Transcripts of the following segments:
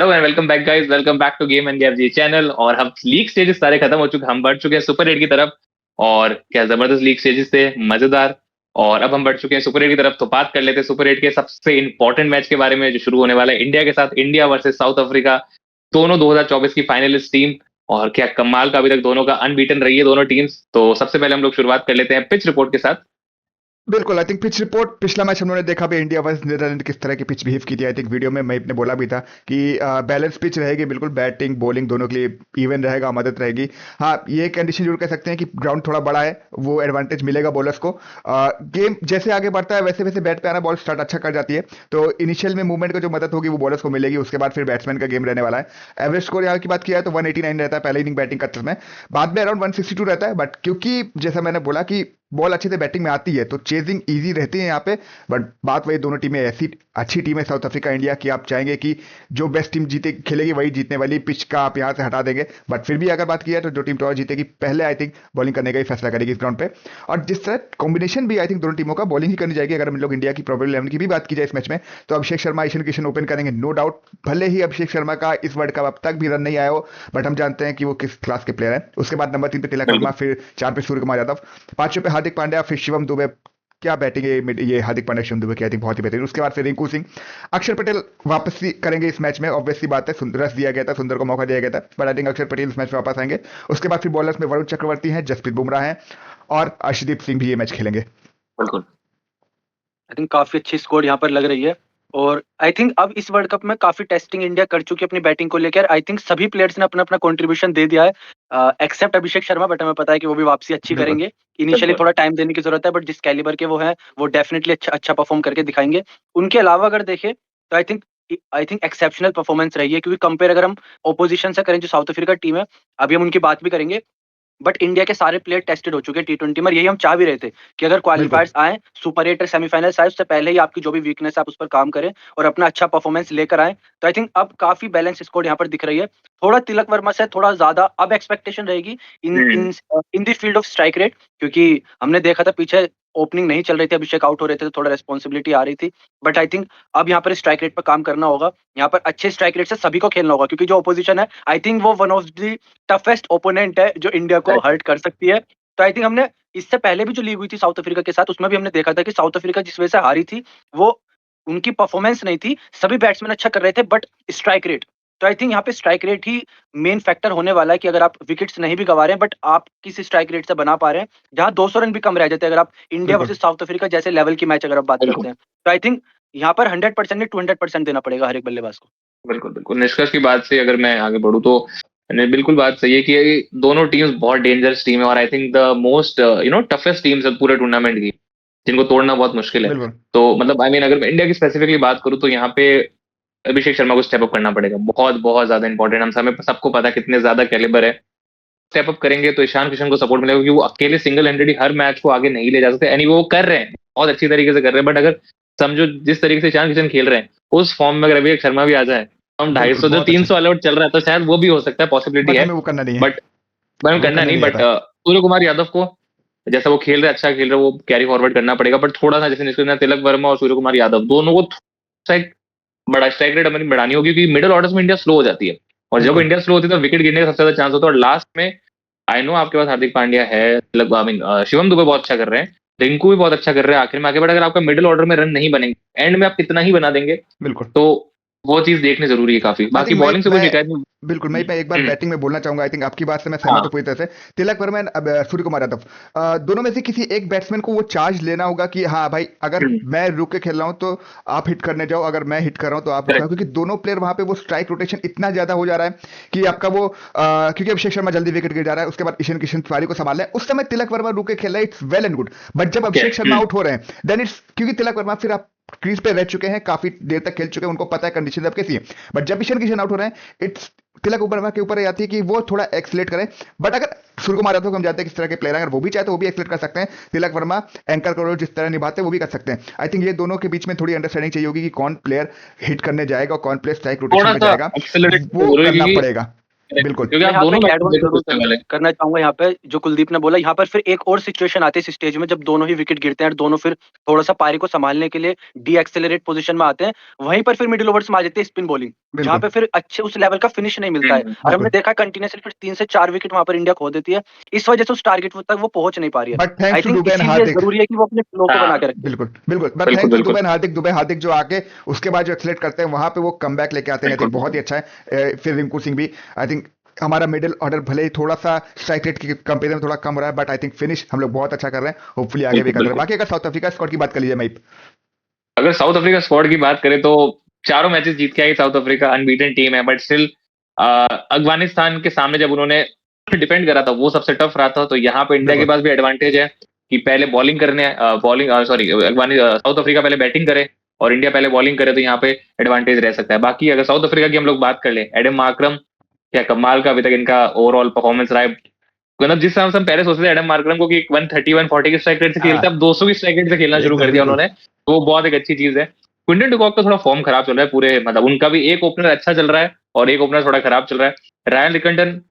Hello and welcome back guys, welcome back to game and game G channel. और हम league stages सारे खत्म हो चुके, हम बढ़ चुके हैं सुपर 8 की तरफ। और क्या जबरदस्त लीग स्टेजेस थे, मजेदार। और अब हम बढ़ चुके हैं सुपर 8 की तरफ, तो बात कर लेते हैं सुपर 8 के सबसे इंपॉर्टेंट मैच के बारे में जो शुरू होने वाला है इंडिया के साथ। इंडिया वर्सेस साउथ अफ्रीका, दोनों 2024 की फाइनलिस्ट टीम। और क्या कमाल का, अभी तक दोनों का अनबीटन रही है दोनों टीम्स। तो सबसे पहले हम लोग शुरुआत कर लेते हैं पिच रिपोर्ट के साथ। बिल्कुल, आई थिंक पिच रिपोर्ट पिछला मैच हम लोगों ने देखा भी इंडिया वर्सेस नीदरलैंड किस तरह की पिच बिहेव की थी। आई थिंक वीडियो में मैं बोला भी था कि बैलेंस पिच रहेगी, बिल्कुल बैटिंग बॉलिंग दोनों के लिए इवन रहेगा, मदद रहेगी। हाँ, ये कंडीशन जरूर कह सकते हैं कि ग्राउंड थोड़ा बड़ा है, वो एडवांटेज मिलेगा बॉलर्स को। गेम जैसे आगे बढ़ता है वैसे वैसे बैट पे आना, बॉल स्टार्ट अच्छा कर जाती है, तो इनिशियल में मूवमेंट का जो मदद होगी वो बॉलर्स को मिलेगी। उसके बाद फिर बैट्समैन का गेम रहने वाला है। एवरेज स्कोर यहाँ की बात किया है तो 189 रहता है पहले इनिंग बैटिंग करते समय। बाद में अराउंड 162 रहता है, बट क्योंकि जैसा मैंने बोला कि बॉल अच्छे से बैटिंग में आती है तो चेजिंग इजी रहती है यहाँ पे। बट बात वही, दोनों टीमें ऐसी अच्छी टीम है साउथ अफ्रीका इंडिया की, आप चाहेंगे कि जो बेस्ट टीम जीते खेलेगी वही जीतने वाली, पिच का आप यहाँ से हटा देंगे। बट फिर भी अगर बात की है तो जो टीम टॉस जीतेगी पहले आई थिंक बॉलिंग करने का ही फैसला करेगी इस ग्राउंड पे। और जिस तरह कॉम्बिनेशन भी आई थिंक दोनों टीमों का बॉलिंग ही करनी जाएगी। अगर हम लोग इंडिया की प्रोबेबल 11 की भी बात की जाए इस मैच में, तो अभिषेक शर्मा ईशान किशन ओपन करेंगे नो डाउट। भले ही अभिषेक शर्मा का इस वर्ल्ड कप अब तक भी रन नहीं आया हो, बट हम जानते हैं कि वो किस क्लास के प्लेयर हैं। उसके बाद नंबर 3 पे तिलक वर्मा, बिल्कुल। फिर 4 पे सूर्य कुमार यादव, 5 पे हार्दिक पांड्या, फिर शिवम दुबे। क्या बैटिंग है ये हार्दिक पांड्या शिवम दुबे की, आई थिंक बहुत ही बेहतरीन। उसके बाद फिर रिंकू सिंह, अक्षर पटेल वापसी करेंगे इस मैच में। ऑब्वियसली बात है, रस दिया गया था, सुंदर को मौका दिया गया था, बट आई थिंक अक्षर पटेल इस मैच में वापस आएंगे। उसके बाद फिर बॉलर्स में वरुण चक्रवर्ती हैं, जसप्रीत बुमराह हैं, और अर्शदीप सिंह भी ये मैच खेलेंगे। बिल्कुल। आई थिंक काफी अच्छी स्कोर यहाँ पर लग रही है। और आई थिंक अब इस वर्ल्ड कप में काफी टेस्टिंग इंडिया कर चुकी है अपनी बैटिंग को लेकर। आई थिंक सभी प्लेयर्स ने अपना अपना कंट्रीब्यूशन दे दिया है, एक्सेप्ट अभिषेक शर्मा, बट हमें पता है कि वो भी वापसी अच्छी बिल्कुल। करेंगे। इनिशियली बिल्कुल। थोड़ा टाइम देने की जरूरत है, बट जिस कैलिबर के वो हैं वो डेफिनेटली अच्छा अच्छा परफॉर्म करके दिखाएंगे। उनके अलावा अगर देखें तो आई थिंक एक्सेप्शनल परफॉर्मेंस रही है, क्योंकि कंपेयर अगर हम ओपोजिशन से करें जो साउथ अफ्रीका टीम है, अभी हम उनकी बात भी करेंगे, बट इंडिया के सारे प्लेयर टेस्टेड हो चुके हैं T20 में। यही हम चाह भी रहे थे कि अगर बिल्कुल। क्वालिफायर्स आए, सुपर 8 सेमीफाइनल्स आए, उससे पहले ही आपकी जो भी वीकनेस है आप उस पर काम करें और अपना अच्छा परफॉर्मेंस लेकर आए। तो आई थिंक अब काफी बैलेंस स्कोर यहाँ पर दिख रही है। थोड़ा तिलक वर्मा से थोड़ा ज्यादा अब एक्सपेक्टेशन रहेगी in hmm. In in the field of strike rate, क्योंकि हमने देखा था पीछे ओपनिंग नहीं चल रही थी, अभिषेक आउट हो रहे थे, तो थोड़ा रेस्पॉन्सिबिलिटी आ रही थी। बट आई थिंक अब यहाँ पर स्ट्राइक रेट पर काम करना होगा। यहाँ पर अच्छे स्ट्राइक रेट से सभी को खेलना होगा, क्योंकि जो ओपोजिशन है आई थिंक वो one of the toughest opponent है जो इंडिया को हर्ट कर सकती है। तो आई थिंक हमने इससे पहले भी जो लीग हुई थी साउथ अफ्रीका के साथ, उसमें भी हमने देखा था कि साउथ अफ्रीका जिस वजह से हारी थी वो उनकी परफॉर्मेंस नहीं थी। सभी बैट्समैन अच्छा कर रहे थे, बट स्ट्राइक रेट। तो आई थिंक यहाँ पे स्ट्राइक रेट ही मेन फैक्टर होने वाला है कि अगर आप विकेट्स नहीं भी गंवा रहे हैं, बट आप किस स्ट्राइक रेट से बना पा रहे हैं, जहां 200 रन भी कम रह जाते हैं, अगर आप इंडिया बिल्कुल। वर्सेस साउथ अफ्रीका जैसे लेवल की मैच अगर आप बात बिल्कुल। करते हैं, तो आई थिंक यहाँ पर 100% नहीं 200% देना पड़ेगा हर एक बल्लेबाज को। बिल्कुल। बिल्कुल निष्कर्ष की बात से अगर मैं आगे बढ़ूं तो बिल्कुल बात सही है कि दोनों टीम्स बहुत डेंजरस टीम है। और I think the most toughest teams है पूरे टूर्नामेंट की, जिनको तोड़ना बहुत मुश्किल है। बिल्कुल। तो मतलब आई मीन अगर मैं इंडिया की स्पेसिफिकली बात करूं तो यहाँ पे अभिषेक शर्मा को स्टेप अप करना पड़ेगा, बहुत बहुत ज्यादा इंपॉर्टेंट। हम हमें सबको पता है कितने ज्यादा कैलिबर है। स्टेप अप करेंगे तो ईशान किशन को सपोर्ट मिलेगा, क्योंकि वो अकेले सिंगल हैंडेड ही हर मैच को आगे नहीं ले जा सकते। यानी वो कर रहे हैं, बहुत अच्छी तरीके से कर रहे हैं। बट अगर समझो जिस तरीके से ईशान किशन खेल रहे हैं, उस फॉर्म में अगर अभिषेक शर्मा भी आ जाए, हम ढाई बिल्कुल सौ जो बहुत तीन अच्छा। सौ ऑल आउट चल रहा है, तो शायद वो भी हो सकता है, पॉसिबिलिटी बट है। हमें वो करना नहीं है। बट मैं वो करना करने नहीं, नहीं बट आता। सूर्य कुमार यादव को जैसा वो खेल रहे हैं, अच्छा खेल रहे हैं, वो कैरी फॉरवर्ड करना पड़ेगा। बट थोड़ा सा जैसे निष्क्रिय तिलक वर्मा और सूर्य कुमार यादव दोनों को थोड़ा सा एक बड़ा स्ट्राइक रेट हमारी बढ़ानी होगी, क्योंकि मिडिल ऑर्डर्स में इंडिया स्लो हो जाती है। और जब बिल्कुल। इंडिया स्लो होती है तो विकेट गिरने का सबसे ज्यादा चांस होता है। और लास्ट में आई नो आपके पास हार्दिक पांड्या है, मतलब आई मीन शिवम दुबे बहुत अच्छा कर रहे हैं, रिंकू भी बहुत अच्छा कर रहे हैं आखिर में आके। बट अगर आपका मिडिल ऑर्डर में रन नहीं बनेंगे, एंड में आप कितना ही बना देंगे, बिल्कुल। तो वो चीज देखनी जरूरी है काफी। आई बाकी थिंक बॉलिंग से कोई मैं शिकायत नहीं। बिल्कुल मैं एक बार बैटिंग में बोलना चाहूंगा। आई थिंक आपकी बात से मैं सहमत हाँ। हूँ पूरी तरह से। तिलक वर्मा अब सूर्य कुमार यादव, दोनों में से किसी एक बैट्समैन को वो चार्ज लेना होगा कि हाँ भाई, अगर मैं रुक के खेल रहा हूँ तो आप हिट करने जाओ, अगर मैं हिट कर रहा हूँ तो आप रुकना, करेक्ट। क्योंकि दोनों प्लेयर वहां पे वो स्ट्राइक रोटेशन इतना ज्यादा हो जा रहा है कि आपका वो क्योंकि अभिषेक शर्मा जल्दी विकेट गिर जा रहा है, उसके बाद ईशान किशन तिवारी को संभाल रहे हैं, उस समय तिलक वर्मा रुक के खेल रहा है, it's well and good. But जब ओके। अभिषेक शर्मा आउट हो रहे हैं देन इट्स, क्योंकि तिलक वर्मा फिर आप क्रीज पे रह चुके हैं, काफी देर तक खेल चुके हैं, उनको पता है कंडीशन अब कैसी है। बट जब ईशान किशन आउट हो रहे हैं, इट्स तिलक वर्मा के ऊपर आती है कि वो थोड़ा एक्सलेट करें। बट अगर सूर्य कुमार यादव को हम जानते हैं किस तरह के प्लेयर हैं, अगर वो भी चाहे तो वो भी एक्सलेट कर सकते हैं। तिलक वर्मा एंकर करो जिस तरह निभाते हैं वो भी कर सकते हैं। आई थिंक ये दोनों के बीच में थोड़ी अंडरस्टैंडिंग चाहिए होगी कि कौन प्लेयर हिट करने जाएगा और कौन प्लेयर स्ट्राइक रोटेशन थोड़ा पे सा जाएगा, एक्सेलरेट वो जरूरी है, करना क्योंकि पड़ेगा। बिल्कुल। क्योंकि मैं आप यहाँ पे दोनों एक मैच एड ऑन देखो जरूर पिछले वाले। करना चाहूंगा यहाँ पे, जो कुलदीप ने बोला, यहाँ पर फिर एक और सिचुएशन आती है इस स्टेज में जब दोनों ही विकेट गिरते हैं और दोनों फिर थोड़ा सा पारी को संभालने के लिए डी एक्सेलरेट पोजीशन में आते हैं। वहीं पर फिर मिडिल ओवर्स में आ जाती है स्पिन बॉलिंग, जहाँ पे फिर अच्छे उस लेवल का फिनिश नहीं मिलता है। और हमने देखा कंटिन्यूसली फिर 3 से 4 विकेट वहां पर इंडिया खो देती है, इस वजह से उस टारगेट तक वो पहुंच नहीं पा रही है। But I thanks to think Dube and इसीलिए हार्दिक, जरूरी है कि वो अपने फ्लो को बना हाँ के रखे। बिल्कुल बिल्कुल, बट बिल्कुल थैंक्स टू दुबे बिल्कुल एंड हार्दिक, दुबे हार्दिक जो आके उसके बाद जो एक्सलेट करते हैं वहां पे वो कम बैक लेके आते हैं, I think बिल्कुल बहुत ही अच्छा है। फिर रिंकू सिंह भी, आई थिंक हमारा मिडिल ऑर्डर भले ही थोड़ा सा स्ट्राइक रेट की कंपेरिजन में थोड़ा कम रहा है, बट आई थिंक फिनिश हम लोग बहुत अच्छा कर रहे हैं, होपफुली आगे भी बिल्कुल करते रहे। बिल्कुल। बाकी अगर साउथ अफ्रीका स्क्वाड की बात कर लीजिए मैं, अगर साउथ अफ्रीका स्क्वाड की बात करें तो चारों मैचेस जीत के आई साउथ अफ्रीका, अनबीटन टीम है, बट स्टिल अफगानिस्तान के सामने जब उन्होंने डिपेंड करा था वो सबसे टफ रहा था। तो यहाँ पे इंडिया के बिल्कुल पास भी एडवांटेज है कि पहले बॉलिंग करने बॉलिंग सॉरी साउथ अफ्रीका पहले बैटिंग करे और इंडिया पहले बॉलिंग करे, तो यहाँ पे एडवांटेज रह सकता है। बाकी अगर साउथ अफ्रीका की हम लोग बात कर ले, एडम मार्करम क्या कमाल का अभी तक इनका ओवरऑल परफॉर्मेंस रहा है। मतलब जिस तरह से हम पहले सोचते थे एडम मार्करम को कि 130 140 की स्ट्राइक रेट से खेलते हैं, अब 200 की स्ट्राइक रेट से खेलना शुरू कर एकदम दिया बिल्कुल उन्होंने, तो वो बहुत एक अच्छी चीज है। क्विंटन डिकॉक का थोड़ा फॉर्म खराब चल रहा है पूरे, मतलब उनका भी एक ओपनर अच्छा चल रहा है और एक ओपनर थोड़ा खराब चल रहा है। रायन रिकंडन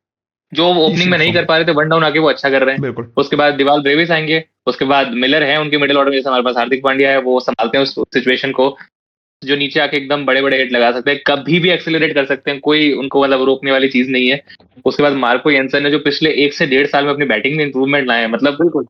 जो ओपनिंग तीसरी में नहीं फॉर्म, कर पा रहे थे, वन डाउन आके वो अच्छा कर रहे हैं। बिल्कुल उसके बाद दिवाल ब्रेविस आएंगे, उसके बाद मिलर है उनके मिडिल ऑर्डर में, जैसे हमारे पास हार्दिक पांड्या है, वो संभालते हैं उस सिचुएशन को, जो नीचे आके एकदम बड़े बड़े हिट लगा सकते हैं, कभी भी एक्सेलरेट कर सकते हैं, कोई उनको मतलब रोकने वाली चीज नहीं है। उसके बाद मार्को येंसन ने जो पिछले 1 से 1.5 साल में अपनी बैटिंग में इंप्रूवमेंट लाए हैं, मतलब बिल्कुल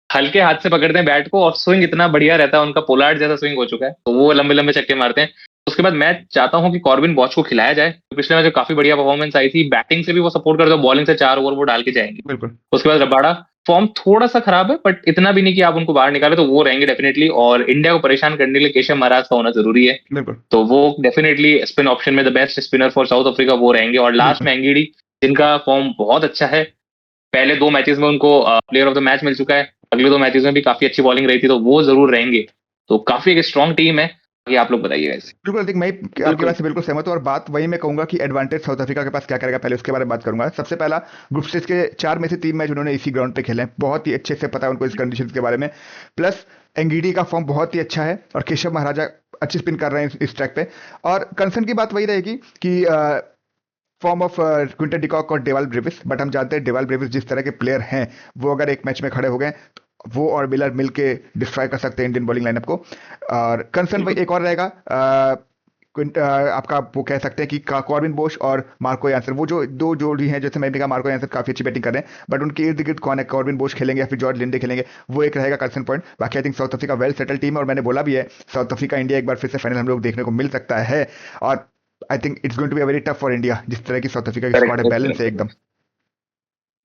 हल्के हाथ से पकड़ते हैं बैट को और स्विंग इतना बढ़िया रहता है उनका, पोलार्ड जैसा स्विंग हो चुका है, तो वो लंबे लंबे छक्के मारते हैं। उसके बाद मैं चाहता हूं कि कॉर्बिन बॉच को खिलाया जाए, तो पिछले मैच में काफी बढ़िया परफॉर्मेंस आई थी, बैटिंग से भी वो सपोर्ट करते हैं, बॉलिंग से 4 ओवर वो डाल के जाएंगे। बिल्कुल उसके बाद रबाड़ा, फॉर्म थोड़ा सा खराब है बट इतना भी नहीं कि आप उनको बाहर निकाले, तो वो रहेंगे डेफिनेटली। और इंडिया को परेशान करने के लिए केशव महाराज का होना जरूरी है, बिल्कुल तो वो डेफिनेटली स्पिन ऑप्शन में the best spinner for south Africa वो रहेंगे। और लास्ट बिल्कुल में एंगीडी, जिनका फॉर्म बहुत अच्छा है, पहले 2 मैचेस में उनको प्लेयर ऑफ द मैच मिल चुका है, अगले 2 मैचेस में भी काफी अच्छी बॉलिंग रही थी, तो वो जरूर रहेंगे। तो काफी एक स्ट्रॉन्ग टीम है। ये आप लोग बताइएगा इसे। बिल्कुल, देख मैं आपकी बिल्कुल बात से बिल्कुल सहमत हूँ, और बात वही मैं कहूंगा कि एडवांटेज साउथ अफ्रीका के पास क्या करेगा, पहले उसके बारे में बात करूंगा। सबसे पहला, ग्रुप स्टेज के 4 में से 3 मैच उन्होंने इसी ग्राउंड पे खेले हैं, बहुत ही अच्छे से पता है उनको इस कंडीशन के बारे में। प्लस एंगीडी का फॉर्म बहुत ही अच्छा है, और केशव महाराजा अच्छी स्पिन कर रहे हैं इस ट्रैक पे। और कंसर्न की बात वही रहेगी कि फॉर्म ऑफ क्विंटन डिकॉक और डेवाल ब्रेविस, बट हम जानते हैं डेवाल ब्रेविस जिस तरह के प्लेयर हैं, वो अगर एक मैच में खड़े हो गए तो वो और मिलर मिल के डिस्ट्रॉय कर सकते हैं इंडियन बॉलिंग लाइनअप को। और कंसर्न बिल्कुल एक और रहेगा, आपका वो कह सकते हैं कि कॉर्बिन बोश और मार्को यान्सन, वो जो दो जोड़ी हैं, जैसे मैंने कहा मार्को यान्सन काफी अच्छी बैटिंग कर रहे हैं, बट उनके इर्द गिर्द कौन है, कॉर्बिन बोश खेलेंगे या फिर जॉर्ज लिंडे खेलेंगे, वो एक रहेगा कंसर्न पॉइंट। बाकी I think south Africa well settle team है, और मैंने बोला भी है साउथ अफ्रीका इंडिया एक बार फिर से फाइनल हम लोग देखने को मिल सकता है। और I think it's going to be very tough for India, जिस तरह की साउथ अफ्रीका की स्क्वाड है, बैलेंस है करेक्ट। एकदम।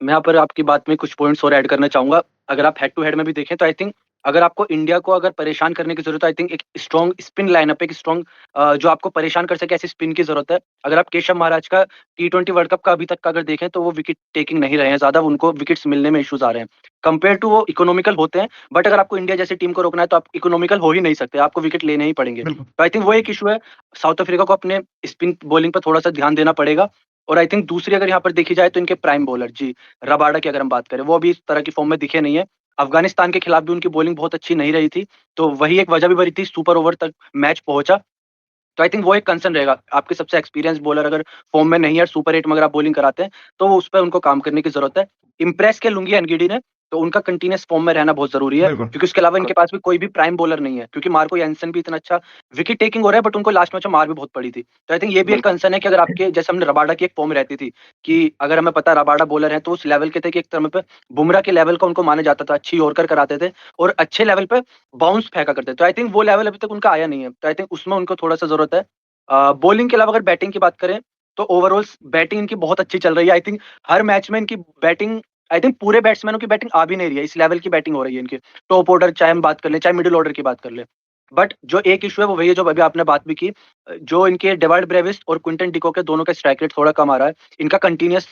मैं यहाँ पर आपकी बात में कुछ पॉइंट्स और ऐड करना चाहूंगा। अगर आप हेड टू हेड में भी देखें तो आई थिंक अगर आपको इंडिया को अगर परेशान करने की जरूरत है, आई थिंक एक स्ट्रॉन्ग स्पिन लाइनअप, एक स्ट्रॉन्ग जो आपको परेशान कर सके ऐसी स्पिन की जरूरत है। अगर आप केशव महाराज का T20 वर्ल्ड कप का अभी तक का अगर देखें तो वो विकेट टेकिंग नहीं रहे हैं, ज्यादा उनको विकेट्स मिलने में इश्यूज आ रहे हैं कंपेयर टू वो इकोनॉमिकल होते हैं। बट अगर आपको इंडिया जैसी टीम को रोकना है तो आप इकोनॉमिकल हो ही नहीं सकते, आपको विकेट लेने ही पड़ेंगे। बिल्कुल तो आई थिंक वो एक इशू है, साउथ अफ्रीका को अपने स्पिन बॉलिंग पर थोड़ा सा ध्यान देना पड़ेगा। और आई थिंक दूसरी अगर यहाँ पर देखी जाए तो इनके प्राइम बॉलर जी रबाडा की अगर हम बात करें, वो अभी इस तरह की फॉर्म में दिखे नहीं है। अफगानिस्तान के खिलाफ भी उनकी बॉलिंग बहुत अच्छी नहीं रही थी, तो वही एक वजह भी बनी थी, सुपर ओवर तक मैच पहुंचा। तो आई थिंक वो एक कंसर्न रहेगा, आपके सबसे एक्सपीरियंस बॉलर अगर फॉर्म में नहीं है, सुपर 8 में अगर आप बॉलिंग कराते हैं तो वो उस पर उनको काम करने की जरूरत है। इम्प्रेस के लुंगी एनगीडी ने, तो उनका कंटिन्यूस फॉर्म में रहना बहुत जरूरी है, बिल्कुल क्योंकि उसके अलावा इनके पास भी कोई भी प्राइम बॉलर नहीं है, क्योंकि मार्को यान्सन भी इतना अच्छा विकेट टेकिंग हो रहा है, बट उनको लास्ट मैच में मार भी बहुत पड़ी थी। तो आई थिंक ये भी एक कंसर्न है कि अगर आपके जैसे हमने रबाडा की एक फॉर्म रहती थी कि अगर हमें पता है रबाडा बॉलर है, तो उस लेवल के थे कि एक तरह पे बुमराह के लेवल का उनको माना जाता था, अच्छी यॉर्कर कराते थे और अच्छे लेवल पे बाउंस फेंका करते थे। तो आई थिंक वो लेवल अभी तक उनका आया नहीं है, तो आई थिंक उसमें उनको थोड़ा सा जरूरत है। बॉलिंग के अलावा अगर बैटिंग की बात करें तो ओवरऑल बैटिंग इनकी बहुत अच्छी चल रही है। आई थिंक हर मैच में इनकी बैटिंग, आई थिंक पूरे बैट्समैनों की बैटिंग आ भी नहीं रही है, इस लेवल की बैटिंग हो रही है इनकी। टॉप ऑर्डर चाहे हम बात कर लें, चाहे मिडिल ऑर्डर की बात कर लें। बट जो एक इशू है वो वही है जो अभी आपने बात भी की, जो इनके डेवाल्ड ब्रेविस और क्विंटन डिको के दोनों का स्ट्राइक रेट थोड़ा कम आ रहा है, इनका कंटिन्यूस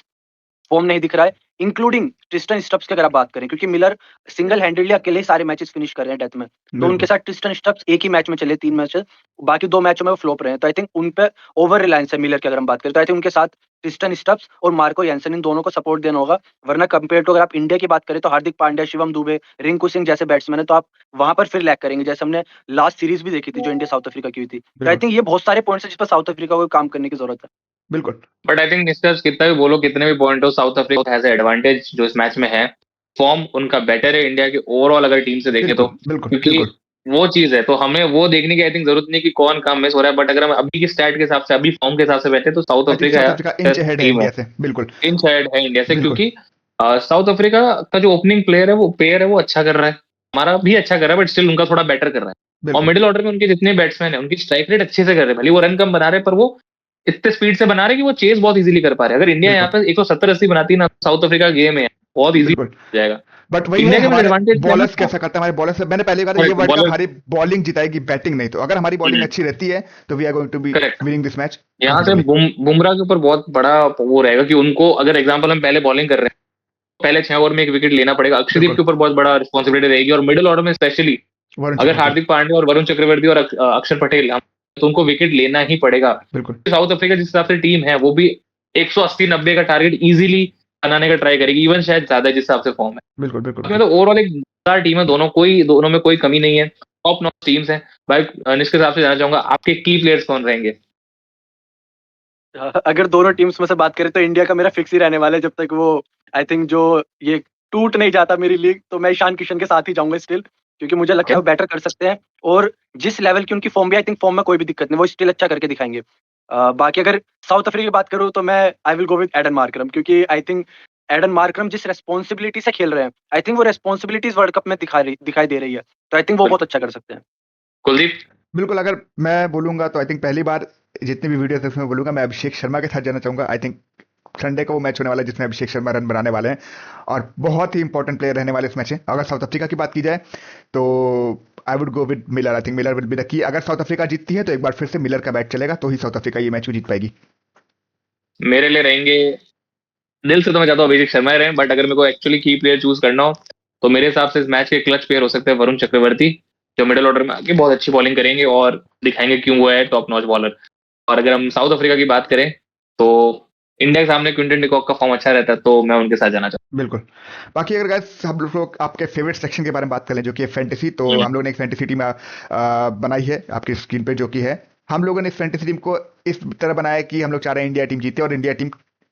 फॉर्म नहीं दिख रहा है, इंक्लूडिंग ट्रिस्टन स्टब्स की अगर आप बात करें, क्योंकि मिलर सिंगल हैंडेडली अकेले ही सारे मैचेस फिनिश कर रहे हैं डेथ में। तो उनके बिल्कुल साथ ट्रिस्टन स्टब्स एक ही मैच में चले 3 मैच, बाकी 2 मैचों में वो फ्लॉप रहे हैं। तो आई थिंक उन पे ओवर रिलायंस है मिलर की अगर हम बात करें, तो आई थिंक उनके साथ ट्रिस्टन स्टब्स और मार्को यान्सन इन दोनों को सपोर्ट देना होगा। वरना कंपेयर टू अगर आप इंडिया की बात करें तो हार्दिक पांड्या, शिवम दुबे, रिंकू सिंह जैसे बैट्समैन है, तो आप वहां पर फिर लैग करेंगे, जैसे हमने लास्ट सीरीज भी देखी थी जो इंडिया साउथ अफ्रीका की हुई थी। तो आई बिल्कुल थिंक ये बहुत सारे पॉइंट्स है जिस पर साउथ अफ्रीका को काम करने की जरूरत है। बिल्कुल बट आई थिंक मिस्टर्स कितना भी बोलो, कितने भी पॉइंट हो, साउथ अफ्रीका हैज एडवांटेज जो इस मैच में है, फॉर्म उनका बेटर है इंडिया के ओवरऑल अगर टीम से देखें तो, बिल्कुल बिल्कुल क्योंकि बिल्कुल वो चीज है, तो हमें वो देखने की आई थिंक जरूरत नहीं कि कौन कम मिस हो रहा है, बट अगर हम अभी की स्टैट के हिसाब से, अभी फॉर्म के हिसाब से बैठे तो south I think Africa south Africa inch ahead है टीम है, इंडिया से, बिल्कुल। इन साइड है इंडिया से, बिल्कुल क्योंकि साउथ अफ्रीका का जो ओपनिंग प्लेयर है, वो पेयर है, वो अच्छा कर रहा है, हमारा भी अच्छा कर रहा है, बट स्टिल उनका थोड़ा बेटर कर रहा है। और बिल्कुल मिडिल ऑर्डर में उनके जितने बैट्समैन है, उनकी स्ट्राइक रेट अच्छे से कर रहे हैं, भले वो रन कम बना रहे हैं, पर वो इतने स्पीड से बना रहे हैं कि वो चेज बहुत इजीली कर पा रहे हैं। अगर इंडिया यहाँ बिल्कुल पे 170-80 बनाती है ना, साउथ अफ्रीका गेम है बहुत इजी बिल्कुल। हो जाएगा। बट वही है, इंडिया के पास हमारे एडवांटेज क्या है ना, बॉलर्स कैसा करते हैं, हमारे बॉलर्स, मैंने पहले कहा था ये वर्ल्ड कप बॉलर हमारी बॉलिंग जिताएगी, बैटिंग नहीं। तो अगर हमारी बॉलिंग अच्छी रहती है तो we are going to be correct. Winning this match यहाँ से कंफर्टेबली। बुमराह के ऊपर बहुत बड़ा वो रहेगा कि उनको, अगर एग्जाम्पल हम पहले बॉलिंग कर रहे हैं, पहले 6 ओवर में एक विकेट लेना पड़ेगा, अक्षरदीप बिल्कुल। के ऊपर बहुत बड़ा रिस्पॉन्सिबिलिटी रहेगी, और मिडिल ऑर्डर में स्पेशली वरुण अगर चक्रवर्ती। हार्दिक पांड्या और वरुण चक्रवर्ती और अक्षर पटेल तो उनको विकेट लेना ही पड़ेगा। बिल्कुल साउथ अफ्रीका जिस हिसाब से टीम है, वो भी 180-90 का टारगेट इजीली बनाने का ट्राई करेगी, इवन शायद ज्यादा जिस हिसाब से फॉर्म है। बिल्कुल बिल्कुल उसमें तो ओवरऑल एक मजेदार टीम है, दोनों में कोई कमी नहीं है, टॉप नॉच टीम्स हैं भाई। निष्क हिसाब से जानना चाहूंगा आपके की प्लेयर्स कौन रहेंगे? अगर दोनों टीम्स में से बात करें तो इंडिया का मेरा फिक्स ही रहने वाला है, जब तक वो आई थिंक जो ये टूट नहीं जाता मेरी लीग, तो मैं ईशान किशन के साथ ही जाऊंगा स्टिल, क्योंकि मुझे लगता है वो बेटर कर सकते हैं। और जिस लेवल की उनकी फॉर्म भी, आई थिंक फॉर्म में कोई भी दिक्कत नहीं, वो स्टिल अच्छा करके दिखाएंगे। बाकी अगर साउथ अफ्रीका की बात करूँ तो मैं I will go with Aiden Markram, क्योंकि आई थिंक एडन मार्करम जिस रेस्पॉन्सिबिलिटी से खेल रहे हैं, आई थिंक वो रेस्पॉन्सिबिलिटीज वर्ल्ड कप में दिखाई दे रही है, तो आई थिंक वो बहुत अच्छा कर सकते हैं। कुलदीप? बिल्कुल। अगर मैं बोलूंगा तो आई थिंक पहली बार जितने भी वीडियो थे उसमें बोलूंगा मैं अभिषेक शर्मा के साथ जाना चाहूंगा। आई थिंक संडे को वो मैच होने वाला है जिसमें अभिषेक शर्मा रन बनाने वाले हैं, और बहुत ही इंपॉर्टेंट प्लेयर रहने वाले इस मैच में। अगर साउथ अफ्रीका की बात की जाए तो I would go with Miller. I think Miller will be the key. अगर साउथ अफ्रीका जीतती है तो एक बार फिर से मिलर का बैट चलेगा, तो ही साउथ अफ्रीका ये मैच जीत पाएगी। मेरे लिए रहेंगे, दिल से तो मैं चाहता हूँ अभिषेक शर्मा ही रहे, बट अगर मेरे को एक्चुअली की प्लेयर चूज करना हो, तो मेरे हिसाब से इस मैच के क्लच प्लेयर हो सकते हैं वरुण चक्रवर्ती, जो मिडिल ऑर्डर में आके बहुत अच्छी बॉलिंग करेंगे और दिखाएंगे क्यों वो है टॉप नॉच बॉलर। और अगर हम साउथ अफ्रीका की बात करें, तो इंडिया के सामने क्विंटन डिकॉक का फॉर्म अच्छा रहता है, तो मैं उनके साथ जाना बिल्कुल। बाकी अगर गाइस हम लोग आपके फेवरेट सेक्शन के बारे में बात करें जो कि है फैंटेसी, तो चाहूंगा। हम लोगों ने एक फैंटेसी टीम बनाई है आपकी स्क्रीन पे, जो कि है हम लोगों ने इस फैंटेसी टीम को इस तरह बनाया कि हम लोग चाह रहे हैं इंडिया टीम जीते, और इंडिया टीम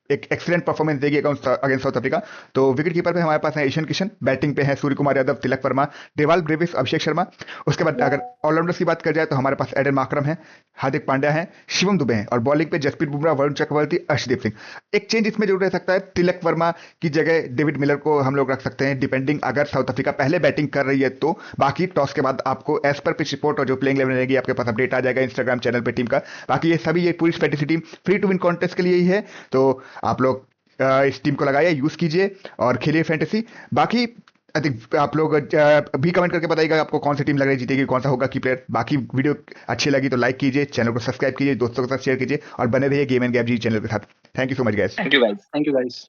एक एक्सीलेंट परफॉर्मेंस देगी अगेंस्ट साउथ अफ्रीका। तो विकेट कीपर पे हमारे पास है ईशान किशन, बैटिंग पे है सूर्य कुमार यादव, तिलक वर्मा, डेवाल ब्रेविस, अभिषेक शर्मा। उसके बाद अगर ऑलराउंडर्स की बात कर जाए तो हमारे पास एडन मार्करम है, हार्दिक पांड्या है, शिवम दुबे हैं, और बॉलिंग पे जसप्रीत बुमराह, वरुण चक्रवर्ती, अर्शदीप सिंह। एक चेंज इसमें जरूर रह सकता है, तिलक वर्मा की जगह डेविड मिलर को हम लोग रख सकते हैं, डिपेंडिंग अगर साउथ अफ्रीका पहले बैटिंग कर रही है तो। बाकी टॉस के बाद आपको एज पर पिच रिपोर्ट और जो प्लेइंग 11 रहेगी आपके पास अपडेट आ जाएगा इंस्टाग्राम चैनल पे टीम का। बाकी ये पूरी fantasy team free to win contest के लिए ही है, तो आप लोग इस टीम को लगाइए, यूज कीजिए और खेलिए फैंटेसी। बाकी आई थिंक आप लोग भी कमेंट करके बताइएगा आपको कौन सी टीम लग रही जीतेगी, कौन सा होगा की प्लेयर। बाकी वीडियो अच्छी लगी तो लाइक कीजिए, चैनल को सब्सक्राइब कीजिए, दोस्तों के साथ शेयर कीजिए, और बने रहिए game and gap G channel के साथ। Thank you so much guys. Thank you guys. Thank you guys.